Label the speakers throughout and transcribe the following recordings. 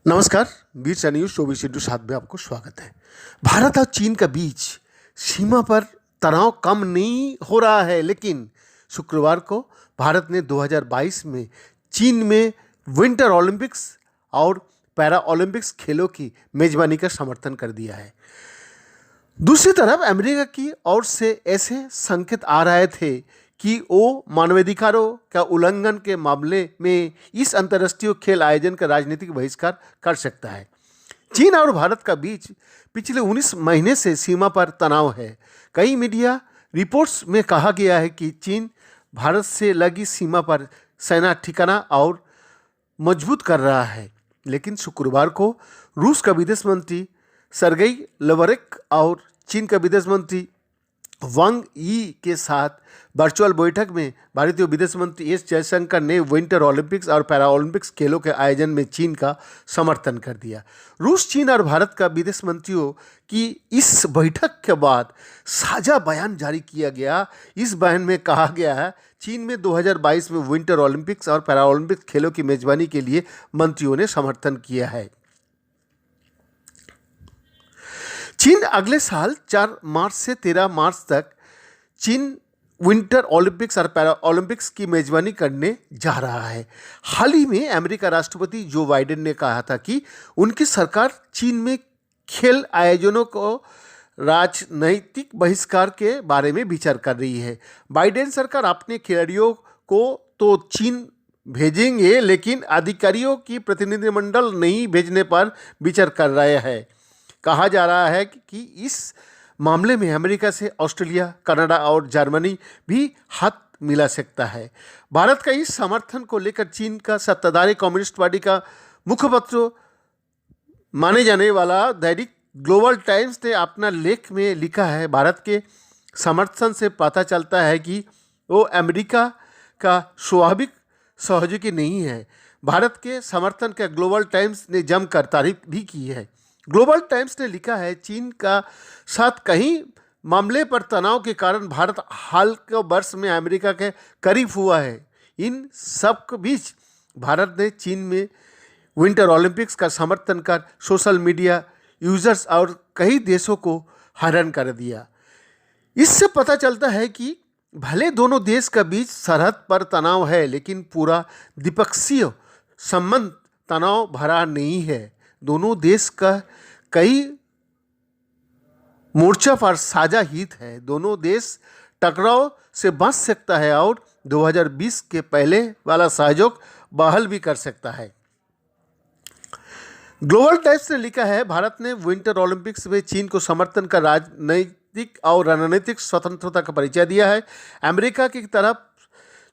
Speaker 1: नमस्कार। वीर चा न्यूज 24/7 में आपको स्वागत है। भारत और चीन के बीच सीमा पर तनाव कम नहीं हो रहा है, लेकिन शुक्रवार को भारत ने 2022 में चीन में विंटर ओलंपिक्स और पैरा ओलंपिक्स खेलों की मेजबानी का समर्थन कर दिया है। दूसरी तरफ अमेरिका की ओर से ऐसे संकेत आ रहे थे कि वो मानवाधिकारों का उल्लंघन के मामले में इस अंतर्राष्ट्रीय खेल आयोजन का राजनीतिक बहिष्कार कर सकता है। चीन और भारत का बीच पिछले 19 महीने से सीमा पर तनाव है। कई मीडिया रिपोर्ट्स में कहा गया है कि चीन भारत से लगी सीमा पर सेना ठिकाना और मजबूत कर रहा है, लेकिन शुक्रवार को रूस का विदेश मंत्री सरगेई लावरेव और चीन का विदेश मंत्री वांग यी के साथ वर्चुअल बैठक में भारतीय विदेश मंत्री एस जयशंकर ने विंटर ओलंपिक्स और पैरा ओलंपिक्स खेलों के आयोजन में चीन का समर्थन कर दिया। रूस, चीन और भारत का विदेश मंत्रियों की इस बैठक के बाद साझा बयान जारी किया गया। इस बयान में कहा गया है, चीन में 2022 में विंटर ओलंपिक्स और पैरा ओलंपिक्स खेलों की मेजबानी के लिए मंत्रियों ने समर्थन किया है। चीन अगले साल 4 मार्च से 13 मार्च तक चीन विंटर ओलंपिक्स और पैरा ओलंपिक्स की मेजबानी करने जा रहा है। हाल ही में अमेरिका राष्ट्रपति जो बाइडेन ने कहा था कि उनकी सरकार चीन में खेल आयोजनों को राजनैतिक बहिष्कार के बारे में विचार कर रही है। बाइडेन सरकार अपने खिलाड़ियों को तो चीन भेजेंगे, लेकिन अधिकारियों की प्रतिनिधिमंडल नहीं भेजने पर विचार कर रहे हैं। कहा जा रहा है कि इस मामले में अमेरिका से ऑस्ट्रेलिया, कनाडा और जर्मनी भी हाथ मिला सकता है। भारत का इस समर्थन को लेकर चीन का सत्ताधारी कम्युनिस्ट पार्टी का मुखपत्र माने जाने वाला दैनिक ग्लोबल टाइम्स ने अपना लेख में लिखा है, भारत के समर्थन से पता चलता है कि वो अमेरिका का स्वाभाविक सहयोगी नहीं है। भारत के समर्थन का ग्लोबल टाइम्स ने जमकर तारीफ भी की है। ग्लोबल टाइम्स ने लिखा है, चीन का साथ कहीं मामले पर तनाव के कारण भारत हाल के वर्ष में अमेरिका के करीब हुआ है। इन सब के बीच भारत ने चीन में विंटर ओलंपिक्स का समर्थन कर सोशल मीडिया यूजर्स और कई देशों को हैरान कर दिया। इससे पता चलता है कि भले दोनों देश के बीच सरहद पर तनाव है, लेकिन पूरा द्विपक्षीय संबंध तनाव भरा नहीं है। दोनों देश का कई मोर्चा पर साझा हित है। दोनों देश टकराव से बच सकता है और 2020 के पहले वाला सहयोग बहाल भी कर सकता है। ग्लोबल टाइम्स ने लिखा है, भारत ने विंटर ओलंपिक्स में चीन को समर्थन का राजनीतिक और रणनीतिक स्वतंत्रता का परिचय दिया है। अमेरिका की तरफ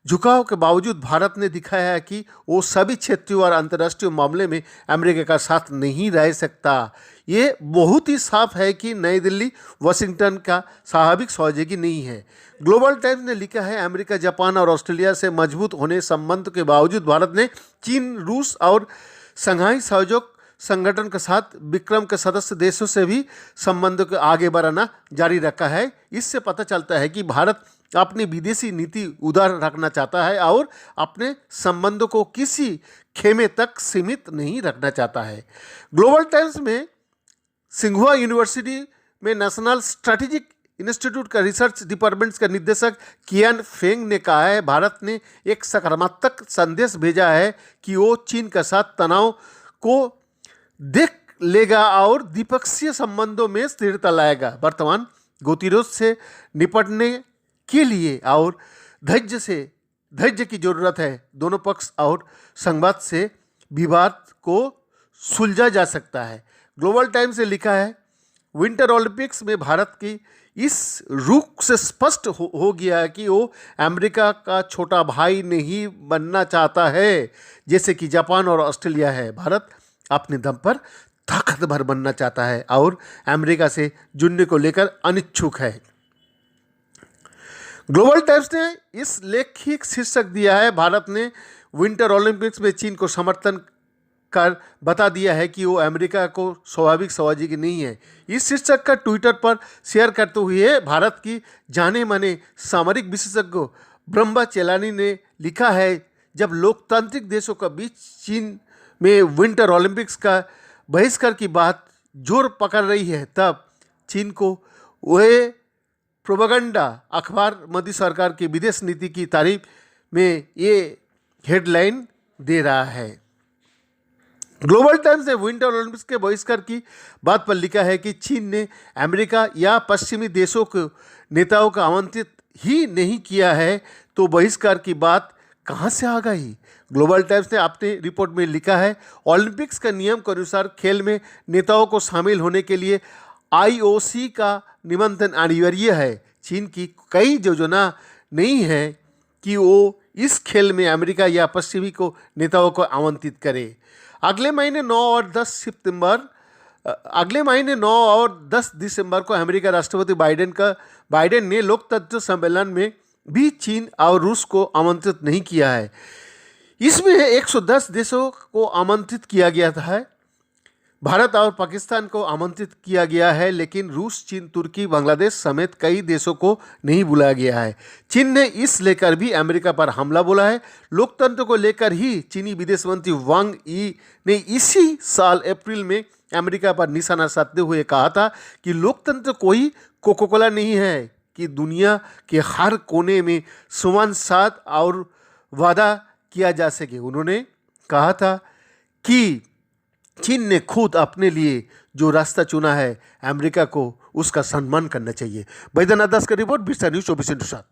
Speaker 1: झुकाव के बावजूद भारत ने दिखाया है कि वो सभी क्षेत्रीय और अंतर्राष्ट्रीय मामले में अमेरिका का साथ नहीं रह सकता। ये बहुत ही साफ है कि नई दिल्ली वाशिंगटन का स्वाभाविक सहयोगी नहीं है। ग्लोबल टाइम्स ने लिखा है, अमेरिका, जापान और ऑस्ट्रेलिया से मजबूत होने संबंध के बावजूद भारत ने चीन, रूस और शंघाई सहयोग संगठन के साथ विक्रम के सदस्य देशों से भी संबंधों को आगे बढ़ाना जारी रखा है। इससे पता चलता है कि भारत अपनी विदेशी नीति उदार रखना चाहता है और अपने संबंधों को किसी खेमे तक सीमित नहीं रखना चाहता है। ग्लोबल टाइम्स में सिंघुआ यूनिवर्सिटी में नेशनल स्ट्रेटेजिक इंस्टीट्यूट का रिसर्च डिपार्टमेंट का निदेशक कियान फेंग ने कहा है, भारत ने एक सकारात्मक संदेश भेजा है कि वो चीन के साथ तनाव को देख लेगा और द्विपक्षीय संबंधों में स्थिरता लाएगा। वर्तमान गतिरोध से निपटने के लिए और धैर्य की जरूरत है। दोनों पक्ष और संवाद से विवाद को सुलझा जा सकता है। ग्लोबल टाइम्स ने लिखा है, विंटर ओलंपिक्स में भारत की इस रुख से स्पष्ट हो गया है कि वो अमेरिका का छोटा भाई नहीं बनना चाहता है, जैसे कि जापान और ऑस्ट्रेलिया है। भारत अपने दम पर ताकतवर बनना चाहता है और अमेरिका से जुड़ने को लेकर अनिच्छुक है। ग्लोबल टाइम्स ने इस लेख की शीर्षक दिया है, भारत ने विंटर ओलंपिक्स में चीन को समर्थन कर बता दिया है कि वो अमेरिका को स्वाभाविक सहयोगी नहीं है। इस शीर्षक का ट्विटर पर शेयर करते हुए भारत की जाने माने सामरिक विशेषज्ञ ब्रह्मा चेलानी ने लिखा है, जब लोकतांत्रिक देशों के बीच चीन में विंटर ओलंपिक्स का बहिष्कार की बात जोर पकड़ रही है, तब चीन को वह प्रोपेगेंडा अखबार मोदी सरकार की विदेश नीति की तारीफ में ये हेडलाइन दे रहा है। ग्लोबल टाइम्स ने विंटर ओलंपिक्स के बहिष्कार की बात पर लिखा है कि चीन ने अमेरिका या पश्चिमी देशों के नेताओं को आमंत्रित ही नहीं किया है, तो बहिष्कार की बात कहां से आ गई। ग्लोबल टाइम्स ने अपने रिपोर्ट में लिखा है, ओलंपिक्स के नियम के अनुसार खेल में नेताओं को शामिल होने के लिए आईओसी का निमंत्रण अनिवार्य है। चीन की कई योजना नहीं है कि वो इस खेल में अमेरिका या पश्चिमी को नेताओं को आमंत्रित करे। अगले महीने 9 और 10 दिसंबर को अमेरिका राष्ट्रपति बाइडेन ने लोकतंत्र सम्मेलन में भी चीन और रूस को आमंत्रित नहीं किया है। इसमें 110 देशों को आमंत्रित किया गया था। भारत और पाकिस्तान को आमंत्रित किया गया है, लेकिन रूस, चीन, तुर्की, बांग्लादेश समेत कई देशों को नहीं बुलाया गया है। चीन ने इस लेकर भी अमेरिका पर हमला बोला है। लोकतंत्र को लेकर ही चीनी विदेश मंत्री वांग यी ने इसी साल अप्रैल में अमेरिका पर निशाना साधते हुए कहा था कि लोकतंत्र कोई कोका कोला नहीं है कि दुनिया के हर कोने में समान साथ और वादा किया जा सके। उन्होंने कहा था कि चीन ने खुद अपने लिए जो रास्ता चुना है, अमेरिका को उसका सम्मान करना चाहिए। बैद्यनाथ दास का रिपोर्ट, विस्तार न्यूज़ 24/7।